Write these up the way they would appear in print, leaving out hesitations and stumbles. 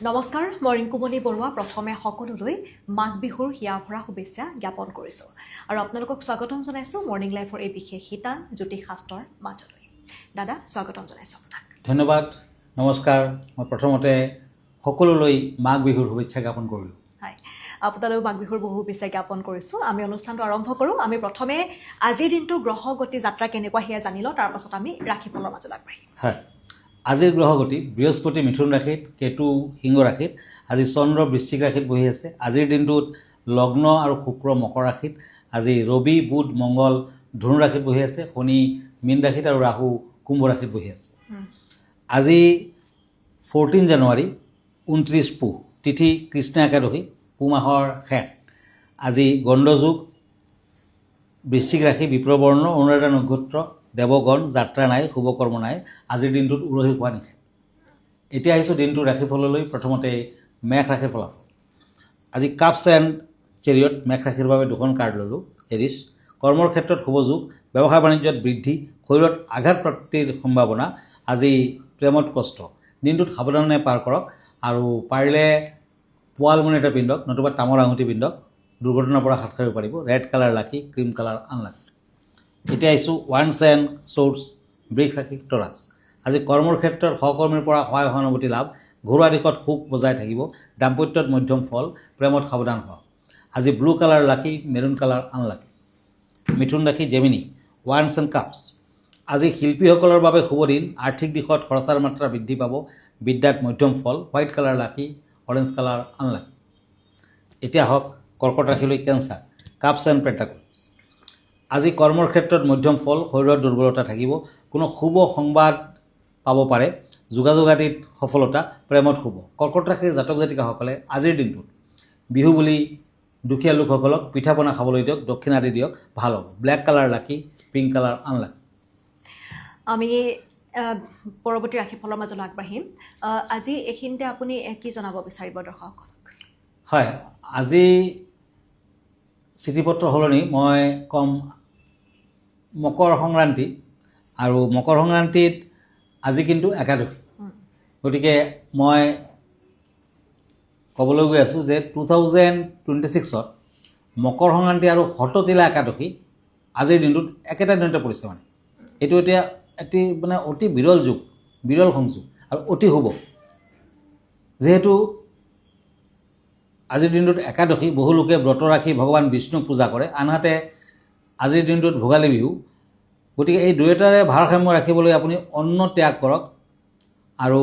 নমস্কাৰ মই ৰিংকুমণি বৰুৱা প্ৰথমে সকলোলৈ মাঘ বিহুৰ হিয়াভৰা শুভেচ্ছা জ্ঞাপন কৰিছোঁ আৰু আপোনালোকক স্বাগতম জনাইছোঁ মৰ্নিং লাইফৰ এই বিশেষ শিতান জ্যোতিষ শাস্ত্ৰৰ মাজলৈ দাদা স্বাগতম জনাইছোঁ আপোনাক ধন্যবাদ নমস্কাৰ মই প্ৰথমতে সকলোলৈ মাঘ বিহুৰ শুভেচ্ছা জ্ঞাপন কৰিলোঁ হয় আপোনালোক মাঘ বিহুৰ বহু শুভেচ্ছা জ্ঞাপন কৰিছোঁ আমি অনুষ্ঠানটো আৰম্ভ কৰোঁ আমি প্ৰথমে আজিৰ দিনটো গ্ৰহগতি যাত্ৰা কেনেকুৱা সেয়া জানি লওঁ তাৰ পাছত আমি ৰাশিফলৰ মাজলৈ আগবাঢ়িম হয় আজিৰ গ্ৰহগতি বৃহস্পতি মিথুন ৰাশিত কেতু সিংহ ৰাশিত আজি চন্দ্ৰ বৃশ্চিক ৰাশিত বহি আছে আজিৰ দিনটোত লগ্ন আৰু শুক্ৰ মকৰ ৰাশিত আজি ৰবি বুধ মংগল ধনু ৰাশিত বহি আছে শনি মীন ৰাশিত আৰু ৰাহু কুম্ভ ৰাশিত বহি আছে আজি 14 জানুৱাৰী 29 পুহ তিথি কৃষ্ণ একাদশী পুহ মাহৰ শেষ আজি গণ্ডযুগ বৃশ্চিক ৰাশি বিপ্ৰবৰ্ণ অনুৰাধা নক্ষত্ৰ দেৱগণ যাত্ৰা নাই শুভকৰ্ম নাই আজিৰ দিনটোত উৰহি খোৱা নিষেধ এতিয়া আহিছোঁ দিনটোৰ ৰাশিফললৈ প্ৰথমতে মেষ ৰাশিৰ ফলাফল আজি কাপছ এণ্ড চেৰিয়ট মেষ ৰাশিৰ বাবে দুখন কাৰ্ড ল'লোঁ এৰিছ কৰ্মৰ ক্ষেত্ৰত শুভযোগ ব্যৱসায় বাণিজ্যত বৃদ্ধি শৰীৰত আঘাতপ্ৰাপ্তিৰ সম্ভাৱনা আজি প্ৰেমত কষ্ট দিনটোত সাৱধানে পাৰ কৰক আৰু পাৰিলে পোৱালমণি এটা পিন্ধক নতুবা তামৰ আঙুঠি পিন্ধক দুৰ্ঘটনাৰ পৰা হাত সাৰিব পাৰিব ৰেড কালাৰ লাকি ক্ৰীম কালাৰ আনলাকি এতিয়া আহিছোঁ ওৱান্স এণ্ড শ্বৰ্টছ বৃষ ৰাশি তৰাছ আজি কৰ্মৰ ক্ষেত্ৰত সহকৰ্মীৰ পৰা সহায় সহানুভূতি লাভ ঘৰুৱা দিশত সুখ বজাই থাকিব দাম্পত্যত মধ্যম ফল প্ৰেমত সাৱধান হোৱা আজি ব্লু কালাৰ লাকি মেৰুণ কালাৰ আনলাকি মিথুন ৰাশি জেমিনি ওৱান্স এণ্ড কাপছ আজি শিল্পীসকলৰ বাবে শুভ দিন আৰ্থিক দিশত খৰচাৰ মাত্ৰা বৃদ্ধি পাব বিদ্যাত মধ্যম ফল হোৱাইট কালাৰ লাকি অৰেঞ্জ কালাৰ আনলাকি এতিয়া হওক কৰ্কট ৰাশিলৈ কেঞ্চাৰ কাপছ এণ্ড পেণ্টাকলছ আজি কৰ্মৰ ক্ষেত্ৰত মধ্যম ফল শৰীৰত দুৰ্বলতা থাকিব কোনো শুভ সংবাদ পাব পাৰে যোগাযোগ আদিত সফলতা প্ৰেমত শুভ কৰ্কট ৰাশিৰ জাতক জাতিকাসকলে আজিৰ দিনটোত বিহু বুলি দুখীয়া লোকসকলক পিঠা পনা খাবলৈ দিয়ক দক্ষিণা আদি দিয়ক ভাল হ'ব ব্লেক কালাৰ লাকি পিংক কালাৰ আনলাকি আমি পৰৱৰ্তী ৰাশিফলৰ মাজলৈ আগবাঢ়িম আজি এইখিনিতে আপুনি কি জনাব বিচাৰিব দৰ্শকসকলক হয় আজি চিঠিপত্ৰ সলনি মই ক'ম মকৰ সংক্ৰান্তি আৰু মকৰ সংক্ৰান্তিত আজি কিন্তু একাদশী গতিকে মই ক'বলৈ গৈ আছোঁ যে 2026ত মকৰ সংক্ৰান্তি আৰু হততিলা একাদশী আজিৰ দিনটোত একেটা দিনতে পৰিছে মানে এইটো এতিয়া এটি মানে অতি বিৰল যুগ বিৰল সংযোগ আৰু অতি শুভ যিহেতু আজিৰ দিনটোত একাদশী বহু লোকে ব্ৰত ৰাখি ভগৱান বিষ্ণুক পূজা কৰে আনহাতে আজিৰ দিনটোত ভোগালী বিহু গতিকে এই দুয়োটাৰে ভাৰসাম্য ৰাখিবলৈ আপুনি অন্ন ত্যাগ কৰক আৰু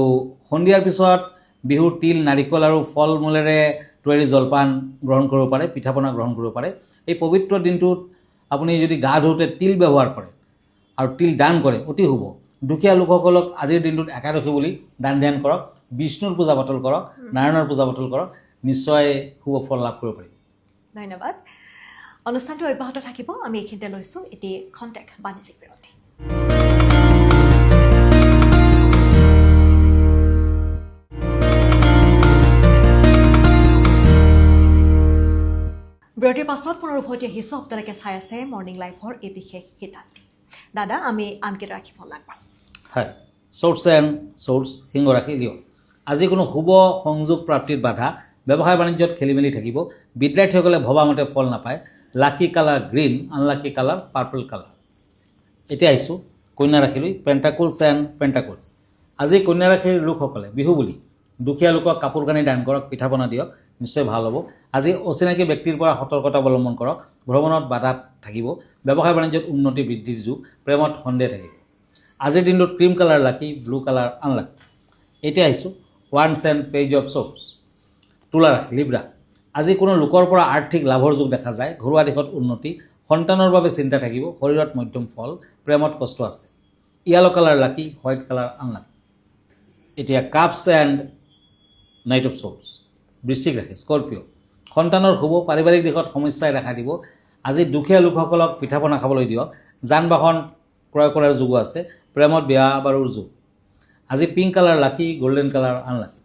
সন্ধিয়াৰ পিছত বিহুৰ তিল নাৰিকল আৰু ফল মূলেৰে তৈয়াৰী জলপান গ্ৰহণ কৰিব পাৰে পিঠা পনা গ্ৰহণ কৰিব পাৰে এই পবিত্ৰ দিনটোত আপুনি যদি গা ধুওঁতে তিল ব্যৱহাৰ কৰে আৰু তিল দান কৰে অতি শুভ দুখীয়া লোকসকলক আজিৰ দিনটোত একাদশী বুলি দান ধ্যান কৰক বিষ্ণুৰ পূজা পাতল কৰক নাৰায়ণৰ পূজা পাতল কৰক নিশ্চয় শুভ ফল লাভ কৰিব পাৰিব ধন্যবাদ অনুষ্ঠানটো অব্যাহত থাকিব আমি এইখিনিতে লৈছোঁ এটি খন্তেক বাণিজ্যিক বিৰতি বিৰতিৰ পাছত পুনৰ উভতি আহিছোঁ আপোনালোকে চাই আছে মৰ্নিং লাইফৰ এই বিশেষ শিতানটি দাদা আমি আনকেইটা ৰাশিফল আগবাঢ়োঁ হয় শ্বৰ্টছ এণ্ড শ্বৰ্টছ সিংহ ৰাশি লিঅ' আজি কোনো শুভ সংযোগ প্ৰাপ্তিত বাধা ব্যৱসায় বাণিজ্যত খেলি মেলি থাকিব বিদ্যাৰ্থীসকলে ভবামতে ফল নাপায় lucky colour green unlucky colour purple colour এতিয়া আহিছোঁ কন্যা ৰাশিলৈ পেণ্টাকলছ এণ্ড পেণ্টাকলছ আজি কন্যা ৰাশিৰ লোকসকলে বিহু বুলি দুখীয়া লোকক কাপোৰ কানি দান কৰক পিঠা পনা দিয়ক নিশ্চয় ভাল হ'ব আজি অচিনাকি ব্যক্তিৰ পৰা সতৰ্কতা অৱলম্বন কৰক ভ্ৰমণত বাধা থাকিব ব্যৱসায় বাণিজ্যত উন্নতি বৃদ্ধিৰ যুগ প্ৰেমত সন্দেহ থাকিব আজিৰ দিনটোত cream colour lucky blue colour unlucky এতিয়া আহিছোঁ once and page of shorts তুলা ৰাশি লিব্ৰা আজি কোনো লোকৰ পৰা আৰ্থিক লাভৰ যোগ দেখা যায় ঘৰুৱা দিশত উন্নতি সন্তানৰ বাবে চিন্তা থাকিব শৰীৰত মধ্যম ফল প্ৰেমত কষ্ট আছে yellow colour lucky white colour unlucky এতিয়া cups and night of shorts বৃশ্চিক ৰাশি স্কৰ্পিঅ' সন্তানৰ শুভ পাৰিবাৰিক দিশত সমস্যাই দেখা দিব আজি দুখীয়া লোকসকলক পিঠা পনা খাবলৈ দিয়ক যান বাহন ক্ৰয় কৰাৰ যোগো আছে প্ৰেমত বিয়া বাৰুৰ যোগ আজি পিংক কালাৰ লাকি গল্ডেন কালাৰ আনলাকি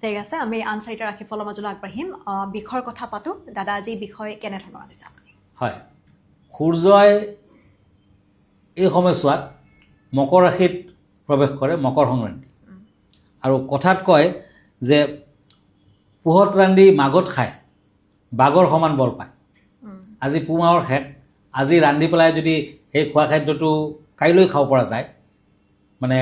ঠিক আছে আমি আন চাৰিটা ৰাশিফলৰ মাজলৈ আগবাঢ়িম বিষয়ৰ কথা পাতোঁ দাদা আজি বিষয় কেনেধৰণৰ আনিছে আপুনি হয় সূৰ্যই এই সময়ছোৱাত মকৰ ৰাশিত প্ৰৱেশ কৰে মকৰ সংক্ৰান্তি আৰু কথাত কয় যে পুহত ৰান্ধি মাঘত খায় বাঘৰ সমান বল পায় আজি পুহ মাহৰ শেষ আজি ৰান্ধি পেলাই যদি সেই খোৱা খাদ্যটো কাইলৈ খাব পৰা যায় মানে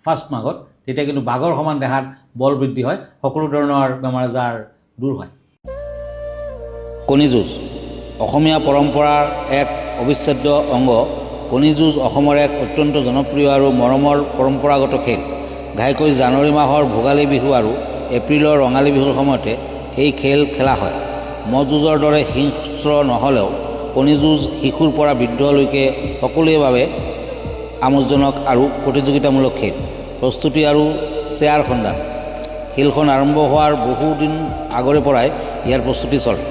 ফাৰ্ষ্ট মাঘত তেতিয়া কিন্তু বাঘৰ সমান দেহাত বল বৃদ্ধি হয় সকলো ধৰণৰ বেমাৰ আজাৰ দূৰ হয় কণী যুঁজ অসমীয়া পৰম্পৰাৰ এক অবিচ্ছেদ্য অংগ কণী যুঁজ অসমৰ এক অত্যন্ত জনপ্ৰিয় আৰু মৰমৰ পৰম্পৰাগত খেল ঘাইকৈ জানুৱাৰী মাহৰ ভোগালী বিহু আৰু এপ্ৰিলৰ ৰঙালী বিহুৰ সময়তে এই খেল খেলা হয় ম'হ যুঁজৰ দৰে হিংস্ৰ নহ'লেও কণী যুঁজ শিশুৰ পৰা বৃদ্ধলৈকে সকলোৰে বাবে আমোদজনক আৰু প্ৰতিযোগিতামূলক খেল প্ৰস্তুতি আৰু চেয়াৰ সন্ধান খেলখন আৰম্ভ হোৱাৰ বহুদিন আগৰে পৰাই ইয়াৰ প্ৰস্তুতি চলে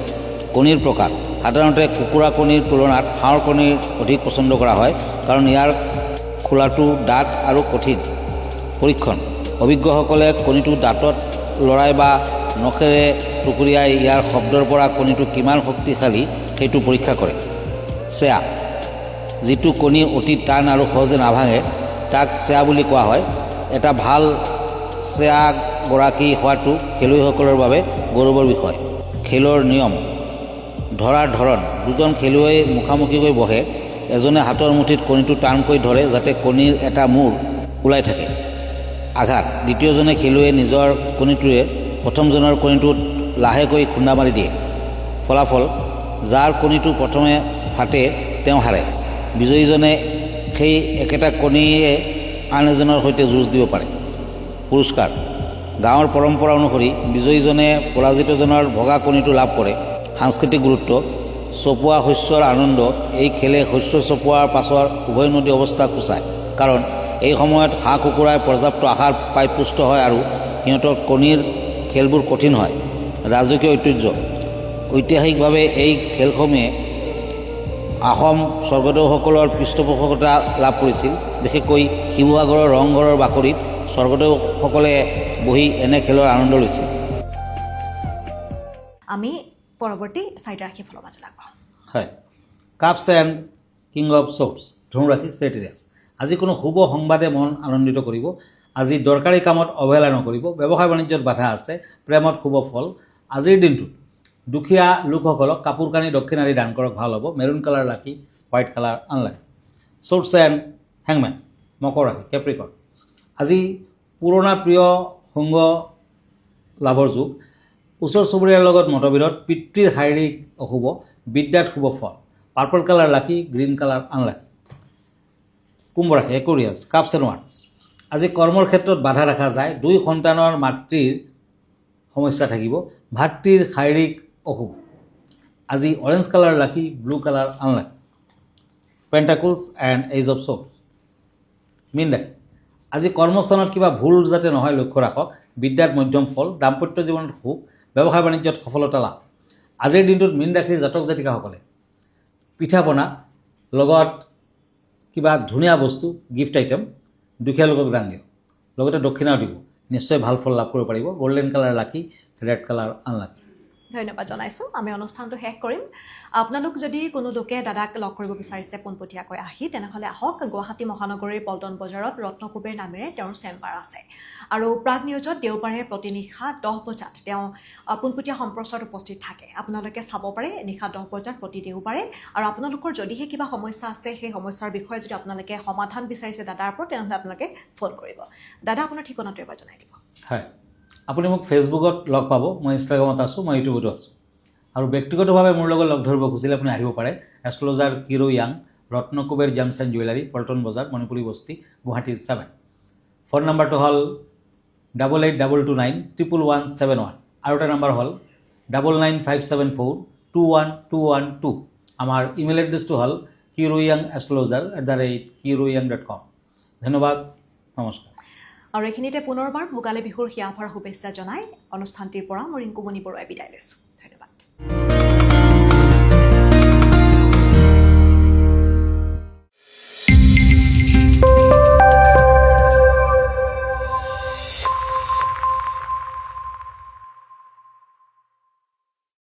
কণীৰ প্ৰকাৰ সাধাৰণতে কুকুৰা কণীৰ তুলনাত হাঁহৰ কণীৰ অধিক পচন্দ কৰা হয় কাৰণ ইয়াৰ খোলাটো ডাঠ আৰু কঠিন পৰীক্ষণ অভিজ্ঞসকলে কণীটো দাঁতত লৰাই বা নখেৰে টুকুৰিয়াই ইয়াৰ শব্দৰ পৰা কণীটো কিমান শক্তিশালী সেইটো পৰীক্ষা কৰে চেয়া যিটো কণী অতি টান আৰু সহজে নাভাঙে তাক চেয়া বুলি কোৱা হয় এটা ভাল চেয়াগৰাকী হোৱাটো খেলুৱৈসকলৰ বাবে গৌৰৱৰ বিষয় খেলৰ নিয়ম ধৰাৰ ধৰণ দুজন খেলুৱৈ মুখামুখিকৈ বহে এজনে হাতৰ মুঠিত কণীটো টানকৈ ধৰে যাতে কণীৰ এটা মূৰ ওলাই থাকে আঘাত দ্বিতীয়জনে খেলুৱৈয়ে নিজৰ কণীটোৱে প্ৰথমজনৰ কণীটোত লাহেকৈ খুন্দা মাৰি দিয়ে ফলাফল যাৰ কণীটো প্ৰথমে ফাটে তেওঁ হাৰে বিজয়ীজনে সেই একেটা কণীয়ে আন এজনৰ সৈতে যুঁজ দিব পাৰে পুৰস্কাৰ গাঁৱৰ পৰম্পৰা অনুসৰি বিজয়ীজনে পৰাজিতজনৰ ভগা কণীটো লাভ কৰে সাংস্কৃতিক গুৰুত্ব চপোৱা শস্যৰ আনন্দ এই খেলে শস্য চপোৱাৰ পাছৰ উভৈনদী অৱস্থাক সূচায় কাৰণ এই সময়ত হাঁহ কুকুৰাই পৰ্যাপ্ত আহাৰ পাই পুষ্ট হয় আৰু সিহঁতৰ কণীৰ খেলবোৰ কঠিন হয় ৰাজকীয় ঐতিহ্য ঐতিহাসিকভাৱে এই খেলসমূহে আহোম স্বৰ্গদেউসকলৰ পৃষ্ঠপোষকতা লাভ কৰিছিল বিশেষকৈ শিৱসাগৰৰ ৰংঘৰৰ বাকৰিত স্বৰ্গদেউসকলে বহি এনে খেলৰ আনন্দ লৈছিল আমি পৰৱৰ্তী চাৰিটা ৰাশি ফলৰ মাজত আগবঢ়াম হয় cups and king of swords ধনুৰাশি চেৰিটেৰিয়াছ আজি কোনো শুভ সংবাদে মন আনন্দিত কৰিব আজি দৰকাৰী কামত অৱহেলা নকৰিব ব্যৱসায় বাণিজ্যত বাধা আছে প্ৰেমত শুভ ফল আজিৰ দিনটোত দুখীয়া লোকসকলক কাপোৰ কানি দক্ষিণাদি দান কৰক ভাল হ'ব maroon colour lucky white colour unlucky swords and হেংমেন মকৰ ৰাশি কেপ্ৰিকৰ্ণ আজি পুৰণা প্ৰিয় সংগ লাভৰ যুগ ওচৰ চুবুৰীয়াৰ লগত মতবিৰোধ পিতৃৰ শাৰীৰিক অশুভ বিদ্যাত শুভ ফল পাৰ্পল কালাৰ লাকি গ্ৰীণ কালাৰ আনলাকি কুম্ভ ৰাশি একুৰিয়াছ কাপছ এণ্ড ওৱান্স আজি কৰ্মৰ ক্ষেত্ৰত বাধা দেখা যায় দুই সন্তানৰ মাতৃৰ সমস্যা থাকিব ভাতৃৰ শাৰীৰিক অশুভ আজি orange colour lucky blue colour unlucky pentacles and ace of swords মীন ৰাশি আজি কৰ্মস্থানত কিবা ভুল যাতে নহয় লক্ষ্য ৰাখক বিদ্যাত মধ্যম ফল দাম্পত্য জীৱনত সুখ ব্যৱসায় বাণিজ্যত সফলতা লাভ আজিৰ দিনটোত মীন ৰাশিৰ জাতক জাতিকাসকলে পিঠা পনা লগত কিবা ধুনীয়া বস্তু গিফ্ট আইটেম দুখীয়া লোকক দান দিয়ক লগতে দক্ষিণাও দিব নিশ্চয় ভাল ফল লাভ কৰিব পাৰিব গল্ডেন কালাৰ লাকি ৰেড কালাৰ আনলাকি ধন্যবাদ জনাইছোঁ আমি অনুষ্ঠানটো শেষ কৰিম আপোনালোক যদি কোনো লোকে দাদাক লগ কৰিব বিচাৰিছে পোনপটীয়াকৈ আহি তেনেহ'লে আহক গুৱাহাটী মহানগৰীৰ পল্টন বজাৰত ৰত্নকুবেৰ নামেৰে তেওঁৰ চেম্বাৰ আছে আৰু প্ৰাগ নিউজত দেওবাৰে প্ৰতিনিশা 10 বজাত তেওঁ পোনপটীয়া সম্প্ৰচাৰত উপস্থিত থাকে আপোনালোকে চাব পাৰে নিশা 10 বজাত প্ৰতি দেওবাৰে আৰু আপোনালোকৰ যদিহে কিবা সমস্যা আছে সেই সমস্যাৰ বিষয়ে যদি আপোনালোকে সমাধান বিচাৰিছে দাদাৰ পৰা তেনেহ'লে আপোনালোকে ফোন কৰিব দাদা আপোনাৰ ঠিকনাটো এবাৰ জনাই দিব হয় আপুনি মোক ফেচবুকত লগ পাব মই ইনষ্টাগ্ৰামত আছোঁ মই ইউটিউবতো আছোঁ আৰু ব্যক্তিগতভাৱে মোৰ লগত লগ ধৰিব খুজিলে আপুনি আহিব পাৰে এষ্ট্ৰলজাৰ কিৰো য়াং Ratnakuber gems and jewellery Paltan Bazaar Manipuri বস্তি গুৱাহাটী 7 ফোন নম্বৰটো হ'ল 8822911171 আৰু এটা নম্বৰ হ'ল 9957421212 আমাৰ ইমেইল এড্ৰেছটো হ'ল kiroyangastrologer@kiroyang.com ধন্যবাদ নমস্কাৰ আৰু এইখিনিতে পুনৰবাৰ ভোগালী বিহুৰ হিয়াভৰা শুভেচ্ছা জনাই অনুষ্ঠানটিৰ পৰা মই ৰিংকুমণি বৰুৱাই বিদায় লৈছোঁ ধন্যবাদ